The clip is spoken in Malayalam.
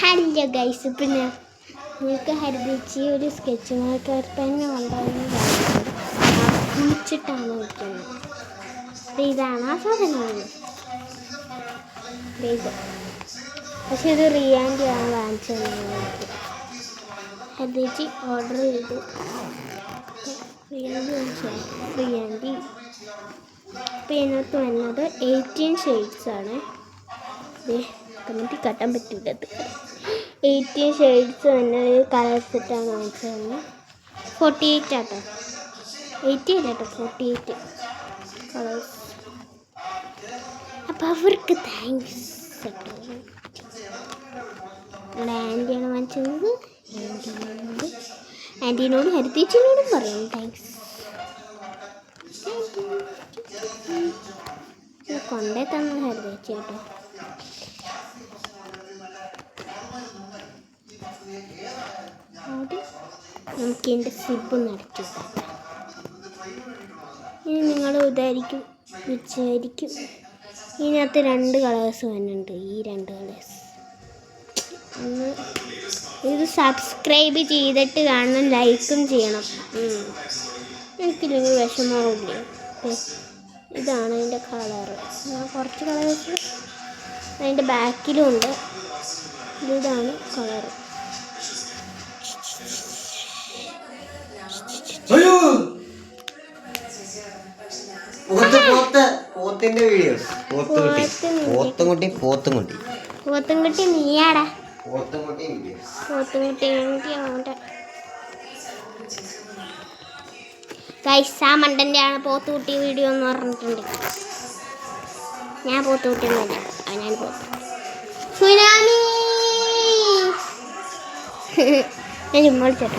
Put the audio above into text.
ഹലോ ഗൈസ്, പിന്നെ നിങ്ങൾക്ക് ഹരിതേച്ചി ഒരു സ്കെച്ച് മാർക്കർ പെന്ന് കൊണ്ടുവന്ന് കുളിച്ചിട്ടാണ് വയ്ക്കുന്നത്. ഇതാണ് ആ സാധനമാണ് ഇത്. പക്ഷെ ഇത് റിയാൻഡിയാണ് വാങ്ങിച്ചത്. ഹരിതേച്ചി ഓർഡർ ചെയ്തു. റിയാൻഡി ഇപ്പം ഇതിനകത്ത് വന്നത് 18 ഷെയ്ഡ്സാണ്. കമ്മിറ്റി കട്ടാൻ പറ്റില്ലത്. 18 ഷെയ്ഡ്സ് തന്നെ കളർ സെറ്റാണ് വാങ്ങിച്ചത്. 48 ആട്ടോ, 80 അല്ല കേട്ടോ, 48 കളേഴ്സ്. അപ്പം അവർക്ക് താങ്ക്സ് കേട്ടോ. നമ്മുടെ ആൻറ്റിയാണ് വാങ്ങിച്ചത്. ആൻറ്റീനോടും ഹരിതേച്ചിനോടും പറയണം താങ്ക്സ്. കൊണ്ടേ തന്ന ഹരിതേച്ചി കേട്ടോ. നമുക്ക് ഇതിൻ്റെ സിബ് നടത്തി വെക്കാം. ഇനി നിങ്ങൾ വിചാരിക്കും ഇതിനകത്ത് 2 കളേഴ്സ് വരുന്നുണ്ട്. ഈ 2 കളേഴ്സ് ഇത് സബ്സ്ക്രൈബ് ചെയ്തിട്ട് കാണണം, ലൈക്കും ചെയ്യണം. എനിക്കില്ലെങ്കിൽ വിഷമമില്ലേ. ഇതാണ് അതിൻ്റെ കളറ്. കുറച്ച് കളേഴ്സ് അതിൻ്റെ ബാക്കിലും ഉണ്ട്. ഇതാണ് കളറ്. പോത്തിന്റെ വീഡിയോസ്. പോത്തുംകുട്ടി നീയാടാ. പോത്തുംകുട്ടി വീഡിയോസ്. ആ മണ്ടൻ്റെ ആണ് പോത്തുകുട്ടി വീഡിയോ എന്ന് പറഞ്ഞിട്ടുണ്ട്. ഞാൻ പോത്തുകുട്ടിയൊന്നുമല്ല, ഞാൻ പോത്തു. സുനാമി ഞാൻ ചുമ്മാ വിളിച്ചോട്ടെ.